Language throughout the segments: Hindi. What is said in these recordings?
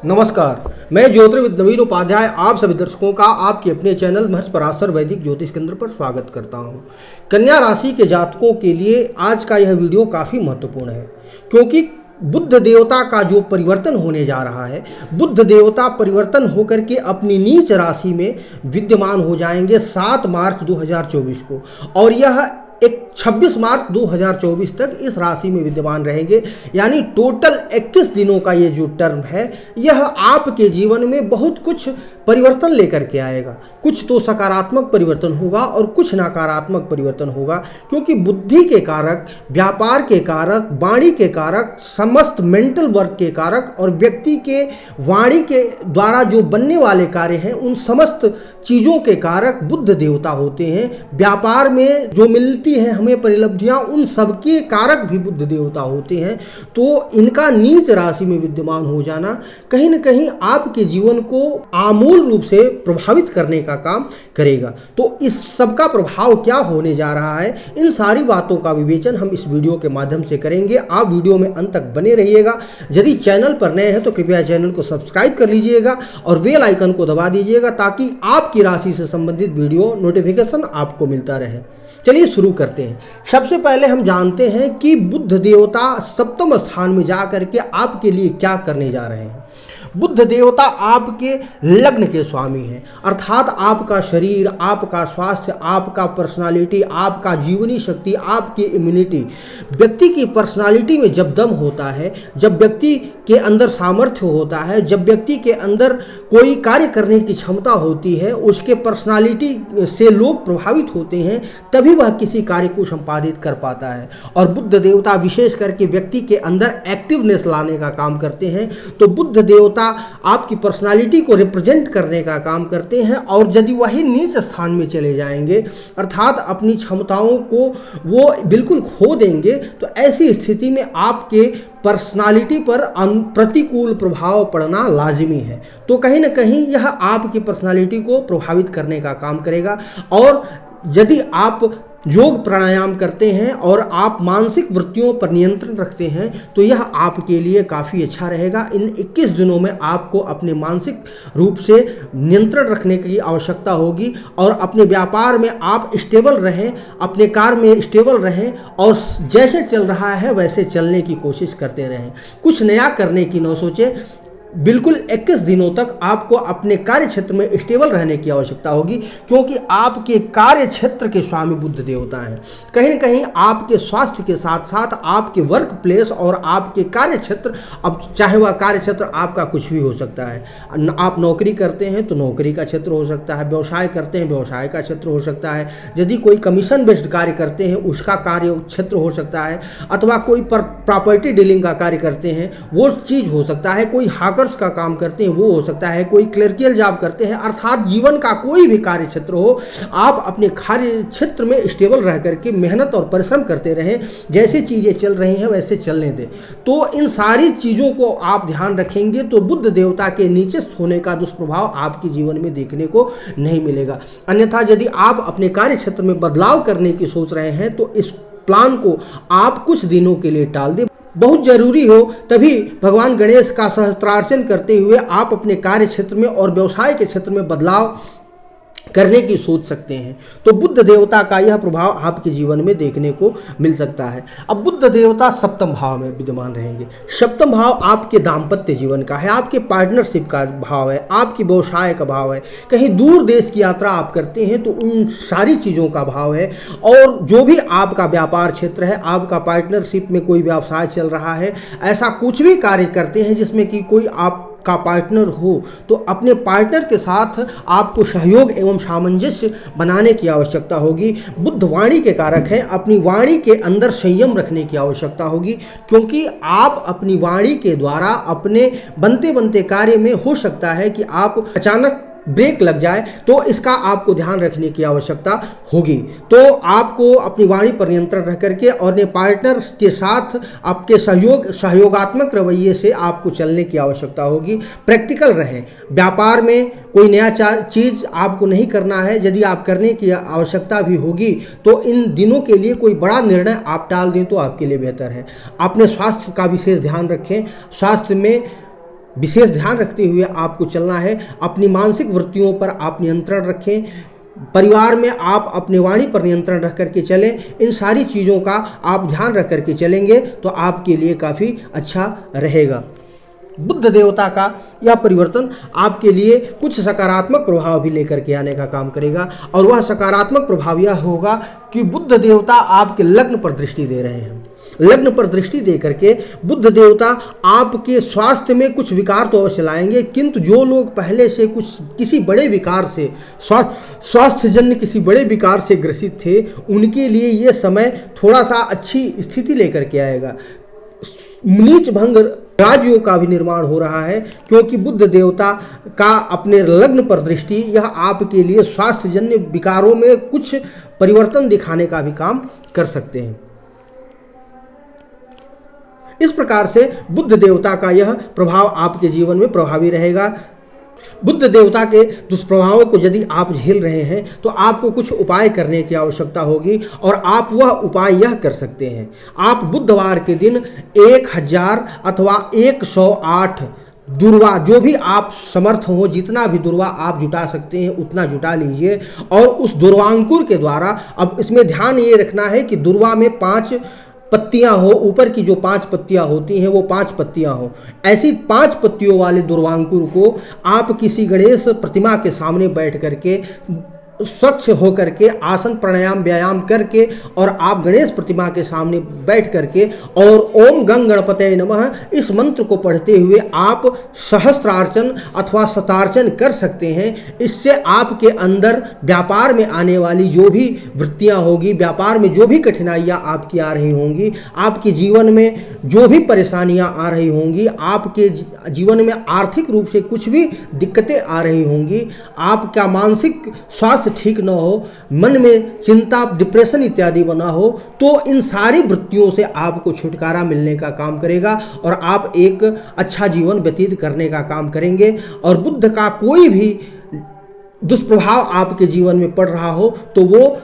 नमस्कार, मैं ज्योतिर्विद नवीन उपाध्याय आप सभी दर्शकों का आपके अपने चैनल महर्ष पराशर वैदिक ज्योतिष केंद्र पर स्वागत करता हूं। कन्या राशि के जातकों के लिए आज का यह वीडियो काफ़ी महत्वपूर्ण है क्योंकि बुध देवता का जो परिवर्तन होने जा रहा है, बुध देवता परिवर्तन होकर के अपनी नीच राशि में विद्यमान हो जाएंगे 7 मार्च 2024 को, और यह 26 मार्च 2024 तक इस राशि में विद्यमान रहेंगे। यानी टोटल 21 दिनों का ये जो टर्म है, यह आपके जीवन में बहुत कुछ परिवर्तन लेकर के आएगा। कुछ तो सकारात्मक परिवर्तन होगा और कुछ नकारात्मक परिवर्तन होगा, क्योंकि बुद्धि के कारक, व्यापार के कारक, वाणी के कारक, समस्त मेंटल वर्क के कारक और व्यक्ति के वाणी के द्वारा जो बनने वाले कार्य हैं, उन समस्त चीज़ों के कारक बुध देवता होते हैं। व्यापार में जो मिलती है हमें परिलब्धियां, उन सबके कारक भी बुध देवता होते हैं। तो इनका नीच राशि में विद्यमान हो जाना कहीं न कहीं आपके जीवन को आमूल रूप से प्रभावित करने का काम करेगा। तो इस सब का प्रभाव क्या होने जा रहा है, इन सारी बातों का विवेचन हम इस वीडियो के माध्यम से करेंगे। आप वीडियो में अंत तक बने रहिएगा। यदि चैनल पर नए हैं तो कृपया चैनल को सब्सक्राइब कर लीजिएगा और बेल आइकन को दबा दीजिएगा ताकि आपकी राशि से संबंधित वीडियो नोटिफिकेशन आपको मिलता रहे। चलिए शुरू करते हैं। सबसे पहले हम जानते हैं कि बुध देवता सप्तम स्थान में जाकर के आपके लिए क्या करने जा रहे हैं। बुध देवता आपके लग्न के स्वामी हैं, अर्थात आपका शरीर, आपका स्वास्थ्य, आपका पर्सनालिटी, आपका जीवनी शक्ति, आपकी इम्यूनिटी। व्यक्ति की पर्सनालिटी में जब दम होता है, जब व्यक्ति के अंदर सामर्थ्य होता है, जब व्यक्ति के अंदर कोई कार्य करने की क्षमता होती है, उसके पर्सनालिटी से लोग प्रभावित होते हैं, तभी वह किसी कार्य को संपादित कर पाता है। और बुध देवता विशेष करके व्यक्ति के अंदर एक्टिवनेस लाने का काम करते हैं। तो बुध देवता आपकी पर्सनालिटी को रिप्रेजेंट करने का काम करते हैं, और यदि वही नीच स्थान में चले जाएंगे, अर्थात अपनी क्षमताओं को वो बिल्कुल खो देंगे, तो ऐसी स्थिति में आपके पर्सनालिटी पर प्रतिकूल प्रभाव पड़ना लाजिमी है। तो कहीं ना कहीं यह आपकी पर्सनालिटी को प्रभावित करने का काम करेगा। और यदि आप योग प्राणायाम करते हैं और आप मानसिक वृत्तियों पर नियंत्रण रखते हैं तो यह आपके लिए काफ़ी अच्छा रहेगा। इन 21 दिनों में आपको अपने मानसिक रूप से नियंत्रण रखने की आवश्यकता होगी और अपने व्यापार में आप स्टेबल रहें, अपने कार्य में स्टेबल रहें और जैसे चल रहा है वैसे चलने की कोशिश करते रहें। कुछ नया करने की न सोचें। बिल्कुल 21 दिनों तक आपको अपने कार्य क्षेत्र में स्टेबल रहने की आवश्यकता होगी, क्योंकि आपके कार्य क्षेत्र के स्वामी बुध देवता हैं। कहीं न कहीं आपके स्वास्थ्य के साथ साथ आपके वर्क प्लेस और आपके कार्य क्षेत्र, अब चाहे वह कार्य क्षेत्र आपका कुछ भी हो सकता है। आप नौकरी करते हैं तो नौकरी का क्षेत्र हो सकता है, व्यवसाय करते हैं व्यवसाय का क्षेत्र हो सकता है, यदि कोई कमीशन बेस्ड कार्य करते हैं उसका कार्य क्षेत्र हो सकता है, अथवा कोई प्रॉपर्टी डीलिंग का कार्य करते हैं वो चीज़ हो सकता है, कोई का काम करते हैं वो हो सकता है, कोई क्लर्कियल जॉब करते हैं। अर्थात जीवन का कोई भी कार्य क्षेत्र हो, आप अपने कार्य क्षेत्र में स्टेबल रह करके मेहनत और परिश्रम करते रहें। जैसे चीज़ें चल रही हैं वैसे चलने दें। तो इन सारी चीज़ों को आप ध्यान रखेंगे तो बुध देवता के नीचे होने का दुष्प्रभाव आपके जीवन में देखने को नहीं मिलेगा। अन्यथा यदि आप अपने कार्य क्षेत्र में बदलाव करने की सोच रहे हैं तो इस प्लान को आप कुछ दिनों के लिए टाल दें। बहुत जरूरी हो तभी भगवान गणेश का सहस्त्रार्चन करते हुए आप अपने कार्य क्षेत्र में और व्यवसाय के क्षेत्र में बदलाव करने की सोच सकते हैं। तो बुध देवता का यह प्रभाव आपके जीवन में देखने को मिल सकता है। अब बुध देवता सप्तम भाव में विद्यमान रहेंगे। सप्तम भाव आपके दाम्पत्य जीवन का है, आपके पार्टनरशिप का भाव है, आपकी व्यवसाय का भाव है। कहीं दूर देश की यात्रा आप करते हैं तो उन सारी चीज़ों का भाव है। और जो भी आपका व्यापार क्षेत्र है, आपका पार्टनरशिप में कोई व्यवसाय चल रहा है, ऐसा कुछ भी कार्य करते हैं जिसमें कि कोई आप का पार्टनर हो, तो अपने पार्टनर के साथ आपको सहयोग एवं सामंजस्य बनाने की आवश्यकता होगी। बुध वाणी के कारक हैं, अपनी वाणी के अंदर संयम रखने की आवश्यकता होगी, क्योंकि आप अपनी वाणी के द्वारा अपने बनते बनते कार्य में हो सकता है कि आप अचानक ब्रेक लग जाए, तो इसका आपको ध्यान रखने की आवश्यकता होगी। तो आपको अपनी वाणी पर नियंत्रण रख करके और अपने पार्टनर के साथ आपके सहयोगात्मक रवैये से आपको चलने की आवश्यकता होगी। प्रैक्टिकल रहें। व्यापार में कोई नया चीज़ आपको नहीं करना है। यदि आप करने की आवश्यकता भी होगी तो इन दिनों के लिए कोई बड़ा निर्णय आप टाल दें तो आपके लिए बेहतर है। अपने स्वास्थ्य का विशेष ध्यान रखें। स्वास्थ्य में विशेष ध्यान रखते हुए आपको चलना है। अपनी मानसिक वृत्तियों पर आप नियंत्रण रखें। परिवार में आप अपने वाणी पर नियंत्रण रख करके चलें। इन सारी चीज़ों का आप ध्यान रख करके चलेंगे तो आपके लिए काफ़ी अच्छा रहेगा। बुध देवता का यह परिवर्तन आपके लिए कुछ सकारात्मक प्रभाव भी लेकर के आने का काम करेगा, और वह सकारात्मक प्रभाव यह होगा कि बुध देवता आपके लग्न पर दृष्टि दे रहे हैं। लग्न पर दृष्टि दे करके बुध देवता आपके स्वास्थ्य में कुछ विकार तो अवश्य लाएंगे, किंतु जो लोग पहले से किसी बड़े विकार से स्वास्थ्यजन्य किसी बड़े विकार से ग्रसित थे, उनके लिए ये समय थोड़ा सा अच्छी स्थिति लेकर के आएगा। नीच भंग राज्यों का भी निर्माण हो रहा है, क्योंकि बुध देवता का अपने लग्न पर दृष्टि यह आपके लिए स्वास्थ्यजन्य विकारों में कुछ परिवर्तन दिखाने का भी काम कर सकते हैं। इस प्रकार से बुध देवता का यह प्रभाव आपके जीवन में प्रभावी रहेगा। बुध देवता के दुष्प्रभावों को यदि आप झेल रहे हैं तो आपको कुछ उपाय करने की आवश्यकता होगी, और आप वह उपाय यह कर सकते हैं। आप बुधवार के दिन 1000 अथवा 108 दुर्वा, जो भी आप समर्थ हो, जितना भी दुर्वा आप जुटा सकते हैं उतना जुटा लीजिए, और उस दुर्वांकुर के द्वारा, अब इसमें ध्यान ये रखना है कि दुर्वा में 5 पत्तियां हो, ऊपर की जो 5 पत्तियां होती हैं वो 5 पत्तियां हो। ऐसी 5 पत्तियों वाले दुर्वांकुर को आप किसी गणेश प्रतिमा के सामने बैठ करके स्वच्छ होकर के आसन प्राणायाम व्यायाम करके, और आप गणेश प्रतिमा के सामने बैठ करके और ओम गंग गणपतये नमः इस मंत्र को पढ़ते हुए आप सहस्त्रार्चन अथवा शतार्चन कर सकते हैं। इससे आपके अंदर व्यापार में आने वाली जो भी वृत्तियां होगी, व्यापार में जो भी कठिनाइयां आपकी आ रही होंगी, आपके जीवन में जो भी परेशानियां आ रही होंगी, आपके जीवन में आर्थिक रूप से कुछ भी दिक्कतें आ रही होंगी, आपका मानसिक स्वास्थ्य ठीक न हो, मन में चिंता डिप्रेशन इत्यादि बना हो, तो इन सारी वृत्तियों से आपको छुटकारा मिलने का काम करेगा और आप एक अच्छा जीवन व्यतीत करने का काम करेंगे। और बुध का कोई भी दुष्प्रभाव आपके जीवन में पड़ रहा हो तो वो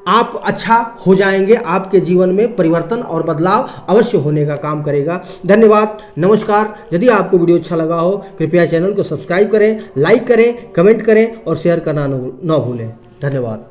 आप अच्छा हो जाएंगे। आपके जीवन में परिवर्तन और बदलाव अवश्य होने का काम करेगा। धन्यवाद, नमस्कार। यदि आपको वीडियो अच्छा लगा हो कृपया चैनल को सब्सक्राइब करें, लाइक करें, कमेंट करें और शेयर करना न भूलें। धन्यवाद।